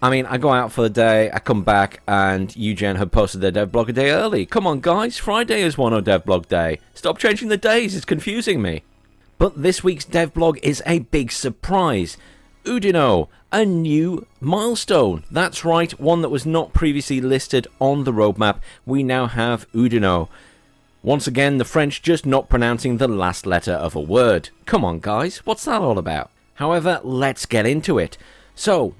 I mean, I go out for the day, I come back, and UGen had posted their devblog a day early. Come on, guys, Friday is WARNO devblog day. Stop changing the days, it's confusing me. But this week's devblog is a big surprise. Oudinot, a new milestone. That's right, one that was not previously listed on the roadmap. We now have Oudinot. Once again, the French just not pronouncing the last letter of a word. Come on, guys, what's that all about? However, let's get into it. So,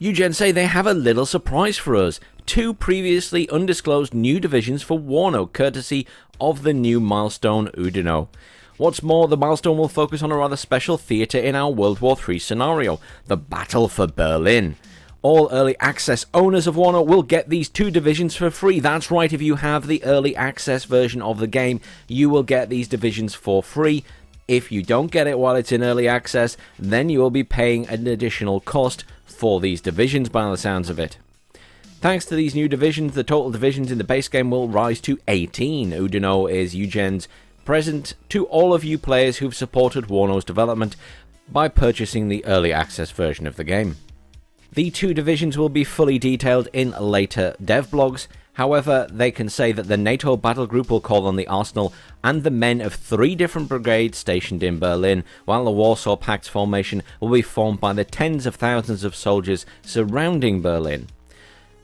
UGen say they have a little surprise for us. 2 previously undisclosed new divisions for WARNO, courtesy of the new milestone Oudinot. What's more, the milestone will focus on a rather special theatre in our World War III scenario, the Battle for Berlin. All early access owners of WARNO will get these 2 divisions for free. That's right, if you have the early access version of the game, you will get these divisions for free. If you don't get it while it's in early access, then you will be paying an additional cost for these divisions by the sounds of it. Thanks to these new divisions, the total divisions in the base game will rise to 18. Oudinot is UGen's present to all of you players who've supported WARNO's development by purchasing the early access version of the game. The 2 divisions will be fully detailed in later devblogs. However, they can say that the NATO battle group will call on the arsenal and the men of 3 different brigades stationed in Berlin, while the Warsaw Pact formation will be formed by the tens of thousands of soldiers surrounding Berlin.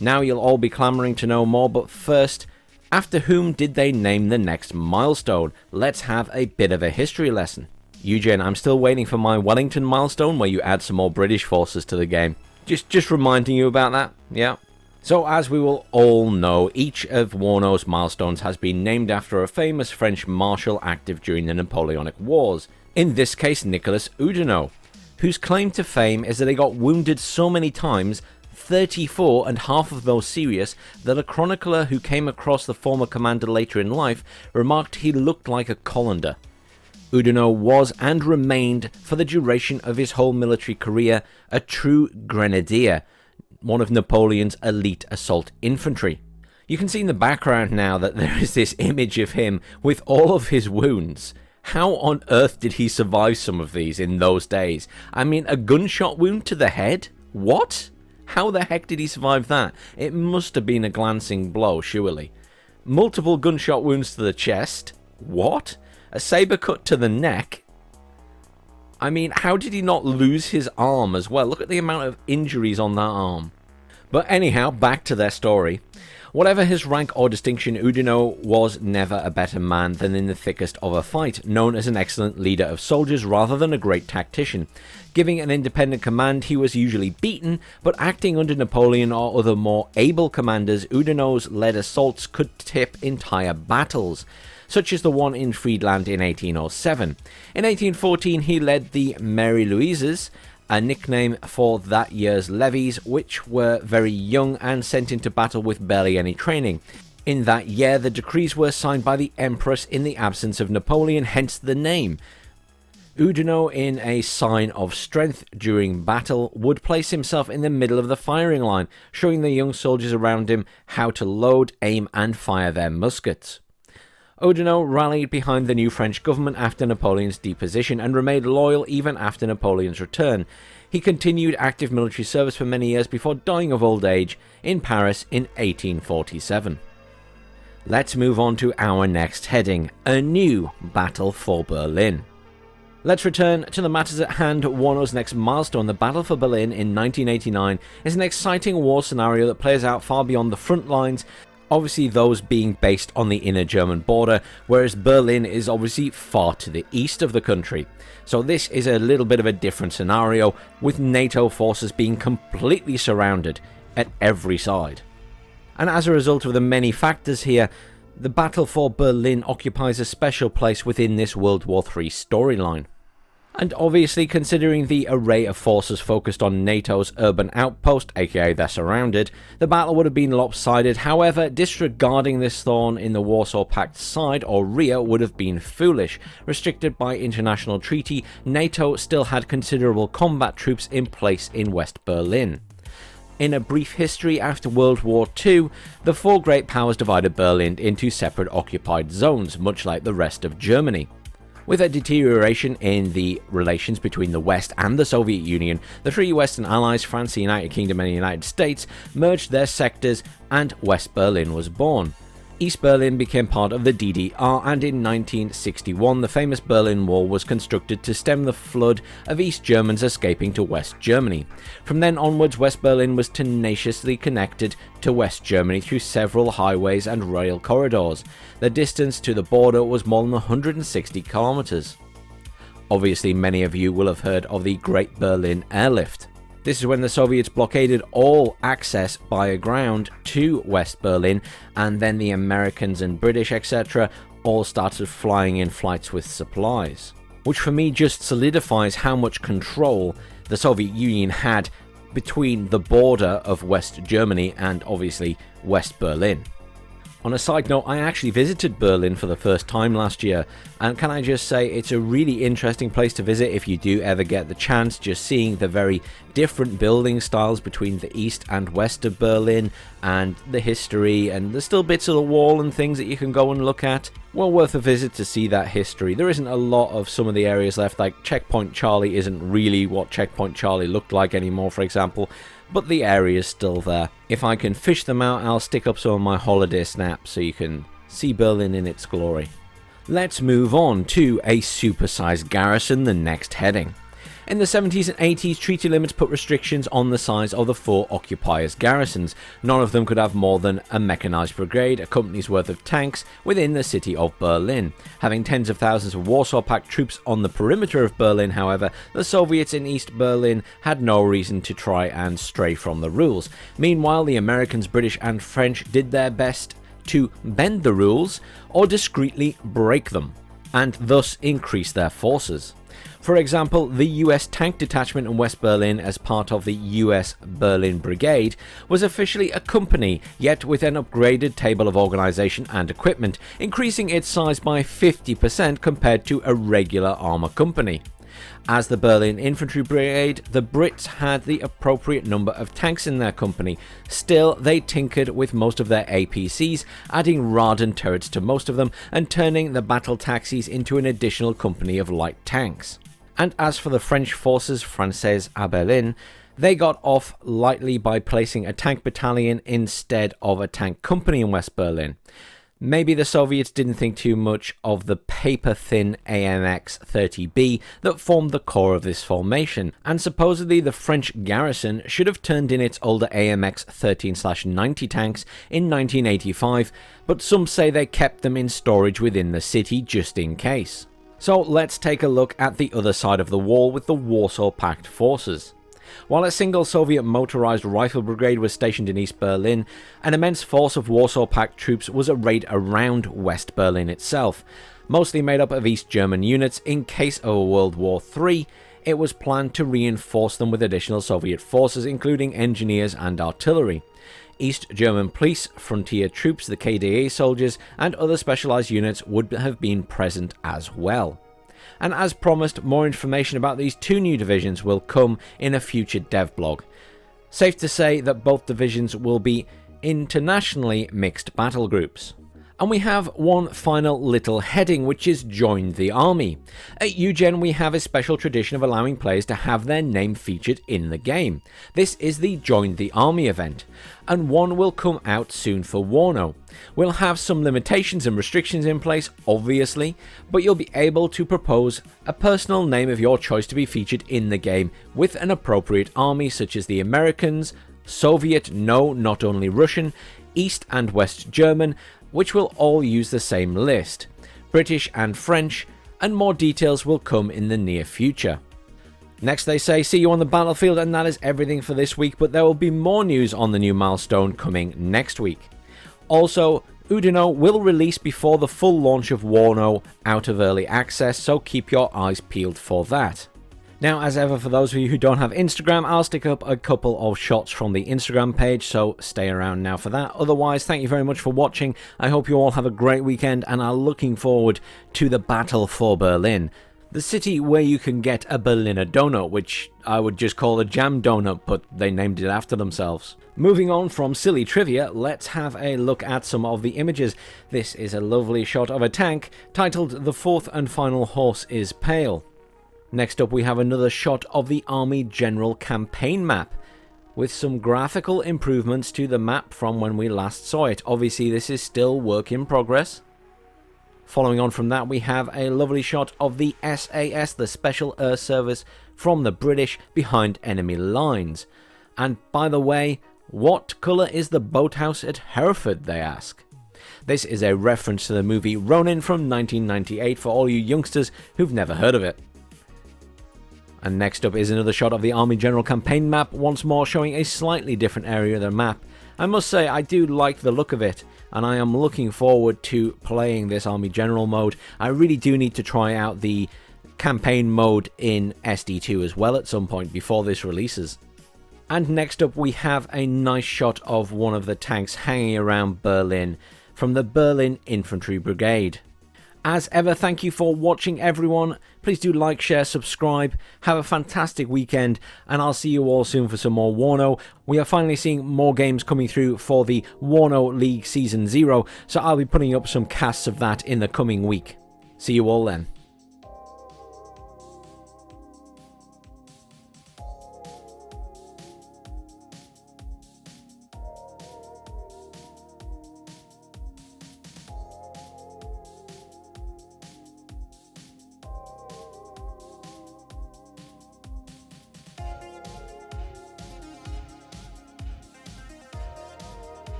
Now you'll all be clamouring to know more, but first, after whom did they name the next milestone? Let's have a bit of a history lesson. UGen, I'm still waiting for my Wellington milestone where you add some more British forces to the game. Just reminding you about that, yeah. So as we will all know, each of WARNO's milestones has been named after a famous French marshal active during the Napoleonic Wars. In this case, Nicolas Oudinot, whose claim to fame is that he got wounded so many times, 34 and half of those serious, that a chronicler who came across the former commander later in life remarked he looked like a colander. Oudinot was and remained, for the duration of his whole military career, a true grenadier, one of Napoleon's elite assault infantry. You can see in the background now that there is this image of him with all of his wounds. How on earth did he survive some of these in those days? I mean, a gunshot wound to the head? What? How the heck did he survive that? It must have been a glancing blow, surely. Multiple gunshot wounds to the chest? What? A saber cut to the neck? I mean, how did he not lose his arm as well? Look at the amount of injuries on that arm. But anyhow, back to their story. Whatever his rank or distinction, Oudinot was never a better man than in the thickest of a fight, known as an excellent leader of soldiers rather than a great tactician. Giving an independent command, he was usually beaten, but acting under Napoleon or other more able commanders, Oudinot's led assaults could tip entire battles, such as the one in Friedland in 1807. In 1814, he led the Mary Louises, a nickname for that year's levies, which were very young and sent into battle with barely any training. In that year, the decrees were signed by the Empress in the absence of Napoleon, hence the name. Oudinot, in a sign of strength during battle, would place himself in the middle of the firing line, showing the young soldiers around him how to load, aim and fire their muskets. Oudinot rallied behind the new French government after Napoleon's deposition and remained loyal even after Napoleon's return. He continued active military service for many years before dying of old age in Paris in 1847. Let's move on to our next heading, a new battle for Berlin. Let's return to the matters at hand. WARNO's next milestone, the Battle for Berlin in 1989, is an exciting war scenario that plays out far beyond the front lines, obviously those being based on the inner German border, whereas Berlin is obviously far to the east of the country. So this is a little bit of a different scenario, with NATO forces being completely surrounded at every side. And as a result of the many factors here, the Battle for Berlin occupies a special place within this World War III storyline. And obviously, considering the array of forces focused on NATO's urban outpost, aka they're surrounded, the battle would have been lopsided. However, disregarding this thorn in the Warsaw Pact side or rear would have been foolish. Restricted by international treaty, NATO still had considerable combat troops in place in West Berlin. In a brief history, after World War II, the 4 great powers divided Berlin into separate occupied zones, much like the rest of Germany. With a deterioration in the relations between the West and the Soviet Union, the three Western allies, France, the United Kingdom and the United States, merged their sectors and West Berlin was born. East Berlin became part of the DDR, and in 1961 the famous Berlin Wall was constructed to stem the flood of East Germans escaping to West Germany. From then onwards, West Berlin was tenaciously connected to West Germany through several highways and rail corridors. The distance to the border was more than 160 kilometers. Obviously, many of you will have heard of the Great Berlin Airlift. This is when the Soviets blockaded all access by ground to West Berlin, and then the Americans and British, etc., all started flying in flights with supplies. Which for me just solidifies how much control the Soviet Union had between the border of West Germany and obviously West Berlin. On a side note, I actually visited Berlin for the first time last year, and can I just say it's a really interesting place to visit if you do ever get the chance, just seeing the very different building styles between the east and west of Berlin, and the history, and there's still bits of the wall and things that you can go and look at. Well worth a visit to see that history. There isn't a lot of some of the areas left, like Checkpoint Charlie isn't really what Checkpoint Charlie looked like anymore, for example, but the area is still there. If I can fish them out, I'll stick up some of my holiday snaps so you can see Berlin in its glory. Let's move on to a supersized garrison, the next heading. In the 70s and 80s, treaty limits put restrictions on the size of the 4 occupiers' garrisons. None of them could have more than a mechanized brigade, a company's worth of tanks, within the city of Berlin. Having tens of thousands of Warsaw Pact troops on the perimeter of Berlin, however, the Soviets in East Berlin had no reason to try and stray from the rules. Meanwhile, the Americans, British and French did their best to bend the rules or discreetly break them, and thus increase their forces. For example, the US tank detachment in West Berlin as part of the US Berlin Brigade was officially a company, yet with an upgraded table of organization and equipment, increasing its size by 50% compared to a regular armor company. As the Berlin Infantry Brigade, the Brits had the appropriate number of tanks in their company. Still, they tinkered with most of their APCs, adding Radan turrets to most of them and turning the battle taxis into an additional company of light tanks. And as for the French forces, Françaises à Berlin, they got off lightly by placing a tank battalion instead of a tank company in West Berlin. Maybe the Soviets didn't think too much of the paper-thin AMX-30B that formed the core of this formation, and supposedly the French garrison should have turned in its older AMX-13/90 tanks in 1985, but some say they kept them in storage within the city just in case. So let's take a look at the other side of the wall with the Warsaw Pact forces. While a single Soviet motorized rifle brigade was stationed in East Berlin, an immense force of Warsaw Pact troops was arrayed around West Berlin itself. Mostly made up of East German units, in case of World War III, it was planned to reinforce them with additional Soviet forces, including engineers and artillery. East German police, frontier troops, the KDA soldiers, and other specialized units would have been present as well. And as promised, more information about these two new divisions will come in a future devblog. Safe to say that both divisions will be internationally mixed battle groups. And we have one final little heading, which is Join the Army. At UGen we have a special tradition of allowing players to have their name featured in the game. This is the Join the Army event, and one will come out soon for WARNO. We'll have some limitations and restrictions in place, obviously, but you'll be able to propose a personal name of your choice to be featured in the game with an appropriate army, such as the Americans, Soviet, no, not only Russian, East and West German, which will all use the same list, British and French, and more details will come in the near future. Next they say, see you on the battlefield, and that is everything for this week, but there will be more news on the new milestone coming next week. Also, Oudinot will release before the full launch of WARNO out of early access, so keep your eyes peeled for that. Now, as ever, for those of you who don't have Instagram, I'll stick up a couple of shots from the Instagram page, so stay around now for that. Otherwise, thank you very much for watching. I hope you all have a great weekend and are looking forward to the battle for Berlin. The city where you can get a Berliner donut, which I would just call a jam donut, but they named it after themselves. Moving on from silly trivia, let's have a look at some of the images. This is a lovely shot of a tank titled "The Fourth and Final Horse is Pale." Next up we have another shot of the Army General campaign map, with some graphical improvements to the map from when we last saw it. Obviously this is still work in progress. Following on from that, we have a lovely shot of the SAS, the Special Air Service from the British behind enemy lines. And by the way, what colour is the boathouse at Hereford, they ask. This is a reference to the movie Ronin from 1998 for all you youngsters who've never heard of it. And next up is another shot of the Army General campaign map, once more showing a slightly different area of the map. I must say I do like the look of it, and I am looking forward to playing this Army General mode. I really do need to try out the campaign mode in SD2 as well at some point before this releases. And next up we have a nice shot of one of the tanks hanging around Berlin from the Berlin Infantry Brigade. As ever, thank you for watching, everyone. Please do like, share, subscribe. Have a fantastic weekend, and I'll see you all soon for some more WARNO. We are finally seeing more games coming through for the WARNO League Season 0, so I'll be putting up some casts of that in the coming week. See you all then.